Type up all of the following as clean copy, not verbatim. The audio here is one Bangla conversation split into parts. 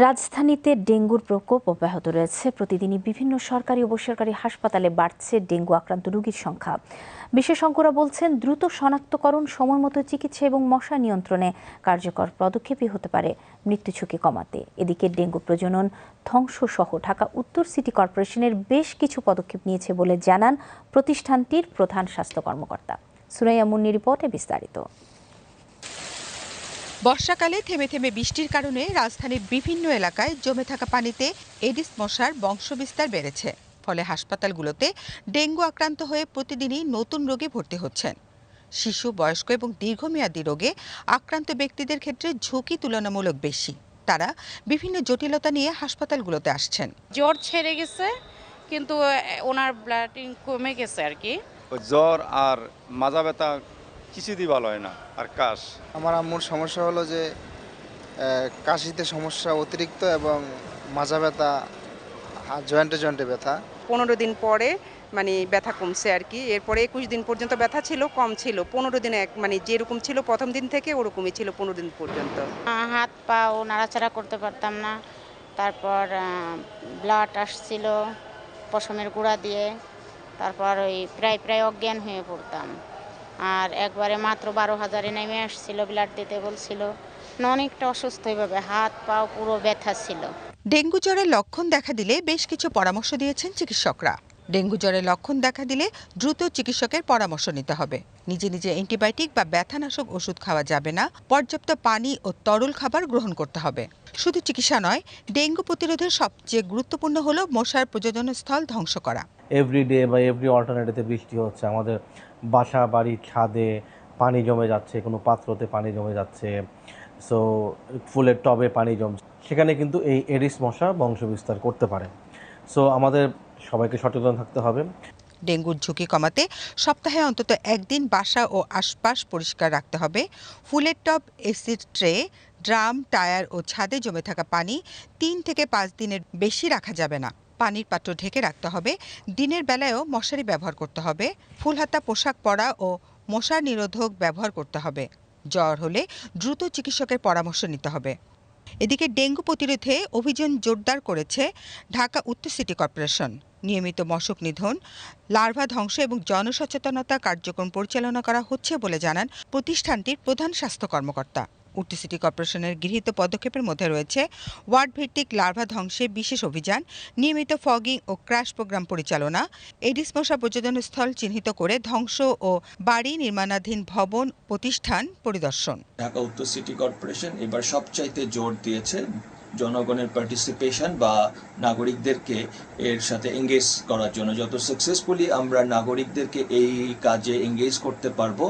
রাজধানীতে ডেঙ্গুর প্রকোপ অব্যাহত রয়েছে। প্রতিদিনই বিভিন্ন সরকারি ও বেসরকারি হাসপাতালে বাড়ছে ডেঙ্গু আক্রান্ত রোগীর সংখ্যা। বিশেষজ্ঞরা বলছেন, দ্রুত শনাক্তকরণ, সময়মতো চিকিৎসা এবং মশা নিয়ন্ত্রণে কার্যকর পদক্ষেপই হতে পারে মৃত্যু ঝুঁকি কমাতে। এদিকে ডেঙ্গু প্রজনন ধ্বংসসহ ঢাকা উত্তর সিটি কর্পোরেশনের বেশ কিছু পদক্ষেপ নিয়েছে বলে জানান প্রতিষ্ঠানটির প্রধান স্বাস্থ্য কর্মকর্তা। সুরাইয়া মুন্নির রিপোর্টে বিস্তারিত। বর্ষাকালে থেমে থেমে বৃষ্টির কারণে রাজধানীর বিভিন্ন এলাকায় জমে থাকা পানিতে এডিস মশার বংশবিস্তার বেড়েছে। ফলে হাসপাতালগুলোতে ডেঙ্গু আক্রান্ত হয়ে প্রতিদিনই নতুন রোগী ভর্তি হচ্ছেন। শিশু, বয়স্ক এবং দীর্ঘমেয়াদী রোগে আক্রান্ত ব্যক্তিদের ক্ষেত্রে ঝুঁকি তুলনামূলক বেশি। তারা বিভিন্ন জটিলতা নিয়ে হাসপাতালগুলোতে আসছেন। জ্বর ছেড়ে গেছে, কিন্তু ওনার ব্লাডিং কমে গেছে আর কি। জ্বর আর মাজা ব্যথা কিছুতেই ভালো হয় না, আর কাশ। আমার আম্মুর সমস্যা হলো যে কাশিতে সমস্যা অতিরিক্ত এবং মাজা ব্যথা, জয়েন্টে জয়েন্টে ব্যথা। 15 দিন পরে মানে ব্যথা কমছে আর কি। এরপরে 21 দিন পর্যন্ত ব্যথা ছিল, কম ছিল। 15 দিনে মানে যেরকম ছিল প্রথম দিন থেকে ওরকমই ছিল 15 দিন পর্যন্ত। হাত পাও নাড়াচাড়া করতে পারতাম না। তারপর ব্লাড আসছিল পশমের গুঁড়া দিয়ে। তারপর ওই প্রায় অজ্ঞান হয়ে পড়তাম। আর একবারে মাত্র 12,000-এ নেমে আসছিল, ব্লাড দিতে বলছিল। অনেকটা অসুস্থ হয়ে হাত পাও পুরো ব্যথা ছিল। ডেঙ্গু জ্বরের লক্ষণ দেখা দিলে বেশ কিছু পরামর্শ দিয়েছেন চিকিৎসকরা। ডেঙ্গু জ্বরের লক্ষণ দেখা দিলে দ্রুত চিকিৎসকের পরামর্শ নিতে হবে। নিজে নিজে অ্যান্টিবায়োটিক বা ব্যথানাশক ওষুধ খাওয়া যাবে না। পর্যাপ্ত পানি ও তরল খাবার গ্রহণ করতে হবে। শুধু চিকিৎসা নয়, ডেঙ্গু প্রতিরোধের সবচেয়ে গুরুত্বপূর্ণ হলো মশার প্রজননস্থল ধ্বংস করা। এভরিডে বা এভরি অল্টারনেটিভে বৃষ্টি হচ্ছে, আমাদের বাসা বাড়ির ছাদে পানি জমে যাচ্ছে, কোনো পাত্রতে পানি জমে যাচ্ছে, সো ফুলের টবে পানি জমছে, সেখানে কিন্তু এই এডিস মশা বংশবিস্তার করতে পারে। সো আমাদের সবাইকে সচেতন থাকতে হবে। ডেঙ্গুর ঝুঁকি কমাতে সপ্তাহে অন্তত একদিন বাসা ও আশপাশ পরিষ্কার রাখতে হবে। ফুলের টব, এসিড ট্রে, ড্রাম, টায়ার ও ছাদে জমে থাকা পানি 3 থেকে 5 দিনের বেশি রাখা যাবে না। পানির পাত্র ঢেকে রাখতে হবে। দিনের বেলায়ও মশারি ব্যবহার করতে হবে। ফুলহাতা পোশাক পরা ও মশা নিরোধক ব্যবহার করতে হবে। জ্বর হলে দ্রুত চিকিৎসকের পরামর্শ নিতে হবে। এদিকে ডেঙ্গু প্রতিরোধে অভিযান জোরদার করেছে ঢাকা উত্তর সিটি কর্পোরেশন। নিয়মিত মশক নিধন, লার্ভা ধ্বংস এবং জনসচেতনতা কার্যক্রম পরিচালনা করা হচ্ছে বলে জানান প্রতিষ্ঠানটির প্রধান স্বাস্থ্য কর্মকর্তা। উত্তর সিটি কর্পোরেশনের গৃহীত পদক্ষেপের মধ্যে রয়েছে ওয়ার্ড ভিত্তিক লার্ভা ধ্বংসে বিশেষ অভিযান, নিয়মিত ফগিং ও ক্র্যাশ প্রোগ্রাম পরিচালনা, এডিস মশা প্রজননস্থল চিহ্নিত করে ধ্বংস ও বাড়ি নির্মাণাধীন ভবন প্রতিষ্ঠান পরিদর্শন। ঢাকা উত্তর সিটি কর্পোরেশন এবার সবচাইতে জোর দিয়েছে জনগণের পার্টিসিপেশন বা নাগরিকদেরকে এর সাথে এঙ্গেজ করার জন্য। যত সাকসেসফুলি আমরা নাগরিকদেরকে এই কাজে এঙ্গেজ করতে পারবো,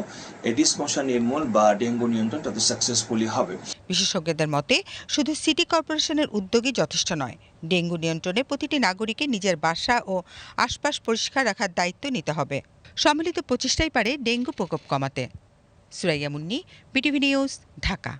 এডিস মশা নির্মূল বা ডেঙ্গু নিয়ন্ত্রণ তত সাকসেসফুলি হবে। বিশেষজ্ঞদের মতে শুধু সিটি কর্পোরেশনের উদ্যোগই যথেষ্ট নয়। ডেঙ্গু নিয়ন্ত্রণে প্রতিটি নাগরিকের নিজের বাসা ও আশপাশ পরিষ্কার রাখার দায়িত্ব নিতে হবে। সম্মিলিত প্রচেষ্টাই পারে ডেঙ্গু প্রকোপ কমাতে। Suraiya Munni, BTV news, Dhaka.